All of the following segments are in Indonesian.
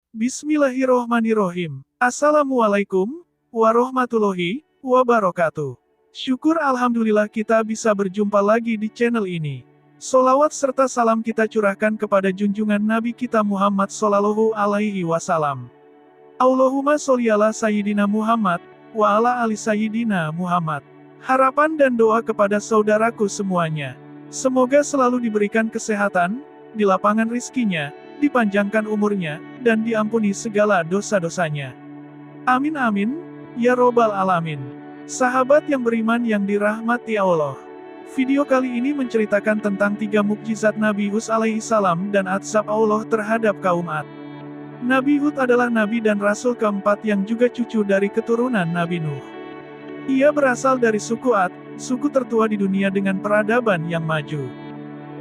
Bismillahirrohmanirrohim. Assalamualaikum warahmatullahi wabarakatuh. Syukur alhamdulillah kita bisa berjumpa lagi di channel ini. Sholawat serta salam kita curahkan kepada junjungan Nabi kita Muhammad Shallallahu Alaihi Wasallam. Allahumma sholli ala Sayyidina Muhammad, wa ala ali Sayyidina Muhammad. Harapan dan doa kepada saudaraku semuanya. Semoga selalu diberikan kesehatan, dilapangkan rizkinya, dipanjangkan umurnya, dan diampuni segala dosa-dosanya. Amin amin, ya robbal alamin. Sahabat yang beriman yang dirahmati Allah. Video kali ini menceritakan tentang 3 mukjizat Nabi Hud alaihissalam dan azab Allah terhadap kaum Ad. Nabi Hud adalah nabi dan rasul keempat yang juga cucu dari keturunan Nabi Nuh. Ia berasal dari suku Ad, suku tertua di dunia dengan peradaban yang maju.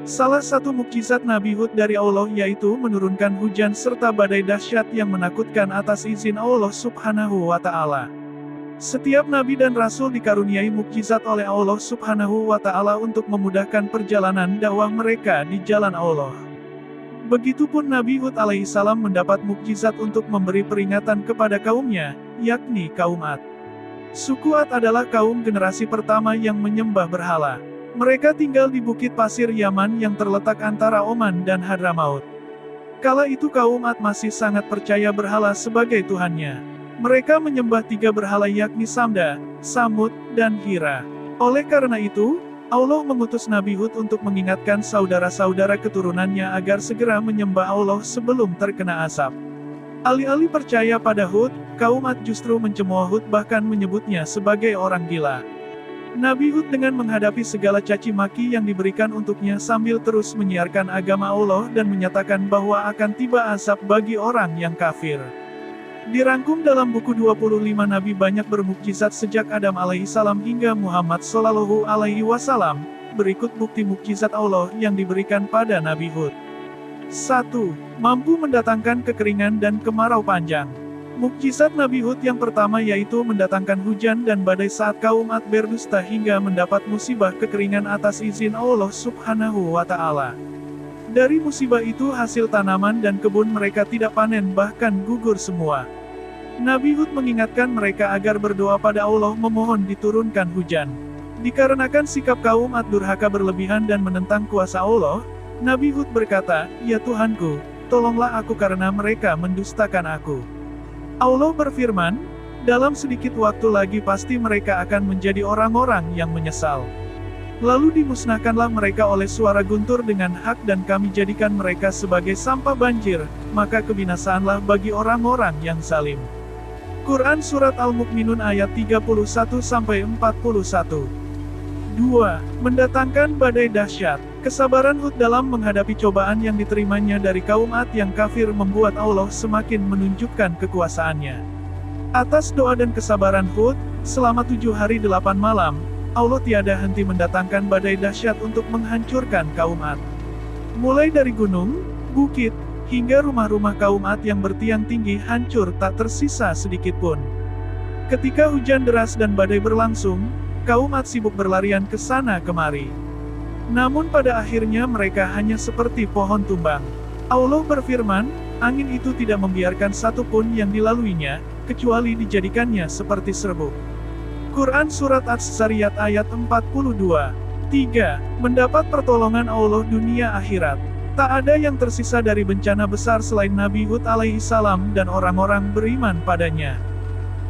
Salah satu mukjizat Nabi Hud dari Allah yaitu menurunkan hujan serta badai dahsyat yang menakutkan atas izin Allah Subhanahu wa Ta'ala. Setiap nabi dan rasul dikaruniai mukjizat oleh Allah Subhanahu wa Ta'ala untuk memudahkan perjalanan dakwah mereka di jalan Allah. Begitupun Nabi Hud alaihissalam mendapat mukjizat untuk memberi peringatan kepada kaumnya, yakni kaum Ad. Suku Ad adalah kaum generasi pertama yang menyembah berhala. Mereka tinggal di bukit pasir Yaman yang terletak antara Oman dan Hadramaut. Kala itu kaum Ad masih sangat percaya berhala sebagai Tuhannya. Mereka menyembah 3 berhala yakni Samda, Samud, dan Hira. Oleh karena itu, Allah mengutus Nabi Hud untuk mengingatkan saudara-saudara keturunannya agar segera menyembah Allah sebelum terkena azab. Alih-alih percaya pada Hud, kaum Ad justru mencemooh Hud bahkan menyebutnya sebagai orang gila. Nabi Hud dengan menghadapi segala caci maki yang diberikan untuknya sambil terus menyiarkan agama Allah dan menyatakan bahwa akan tiba azab bagi orang yang kafir. Dirangkum dalam buku 25 Nabi banyak bermukjizat sejak Adam alaihissalam hingga Muhammad Shallallahu Alaihi Wasallam. Berikut bukti mukjizat Allah yang diberikan pada Nabi Hud. 1. Mampu mendatangkan kekeringan dan kemarau panjang. Mukjizat Nabi Hud yang pertama yaitu mendatangkan hujan dan badai saat kaum Ad berdusta hingga mendapat musibah kekeringan atas izin Allah Subhanahu wa Ta'ala. Dari musibah itu hasil tanaman dan kebun mereka tidak panen bahkan gugur semua. Nabi Hud mengingatkan mereka agar berdoa pada Allah memohon diturunkan hujan. Dikarenakan sikap kaum Ad durhaka berlebihan dan menentang kuasa Allah, Nabi Hud berkata, "Ya Tuhanku, tolonglah aku karena mereka mendustakan aku." Allah berfirman, dalam sedikit waktu lagi pasti mereka akan menjadi orang-orang yang menyesal. Lalu dimusnahkanlah mereka oleh suara guntur dengan hak dan kami jadikan mereka sebagai sampah banjir, maka kebinasaanlah bagi orang-orang yang zalim. Quran Surat Al-Mu'minun ayat 31-41. 2. Mendatangkan badai dahsyat. Kesabaran Hud dalam menghadapi cobaan yang diterimanya dari kaum Ad yang kafir membuat Allah semakin menunjukkan kekuasaannya. Atas doa dan kesabaran Hud, selama 7 hari 8 malam, Allah tiada henti mendatangkan badai dahsyat untuk menghancurkan kaum Ad. Mulai dari gunung, bukit, hingga rumah-rumah kaum Ad yang bertiang tinggi hancur tak tersisa sedikitpun. Ketika hujan deras dan badai berlangsung, kaum Ad sibuk berlarian ke sana kemari. Namun pada akhirnya mereka hanya seperti pohon tumbang. Allah berfirman, angin itu tidak membiarkan satupun yang dilaluinya, kecuali dijadikannya seperti serbuk. Quran Surat As-Sariyat ayat 42. 3. Mendapat pertolongan Allah dunia akhirat. Tak ada yang tersisa dari bencana besar selain Nabi Hud alaihissalam dan orang-orang beriman padanya.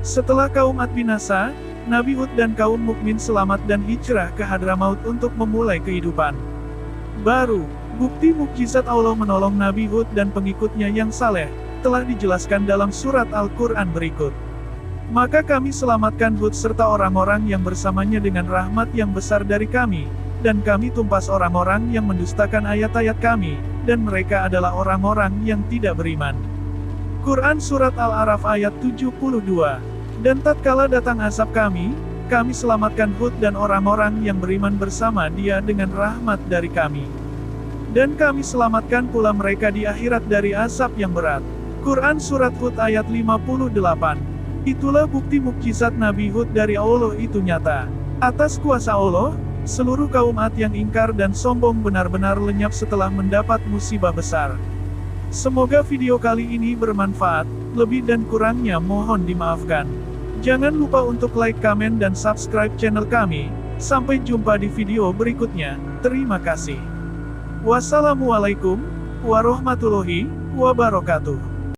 Setelah kaum Ad binasa, Nabi Hud dan kaum mukmin selamat dan hijrah ke Hadramaut untuk memulai kehidupan baru. Bukti mukjizat Allah menolong Nabi Hud dan pengikutnya yang saleh, telah dijelaskan dalam surat Al-Quran berikut. Maka kami selamatkan Hud serta orang-orang yang bersamanya dengan rahmat yang besar dari kami, dan kami tumpas orang-orang yang mendustakan ayat-ayat kami, dan mereka adalah orang-orang yang tidak beriman. Quran Surat Al-Araf ayat 72. Dan tatkala datang azab kami selamatkan Hud dan orang-orang yang beriman bersama dia dengan rahmat dari kami. Dan kami selamatkan pula mereka di akhirat dari azab yang berat. Quran Surat Hud ayat 58. Itulah bukti mukjizat Nabi Hud dari Allah itu nyata. Atas kuasa Allah, seluruh kaum Ad yang ingkar dan sombong benar-benar lenyap setelah mendapat musibah besar. Semoga video kali ini bermanfaat, lebih dan kurangnya mohon dimaafkan. Jangan lupa untuk like, komen, dan subscribe channel kami. Sampai jumpa di video berikutnya. Terima kasih. Wassalamualaikum warahmatullahi wabarakatuh.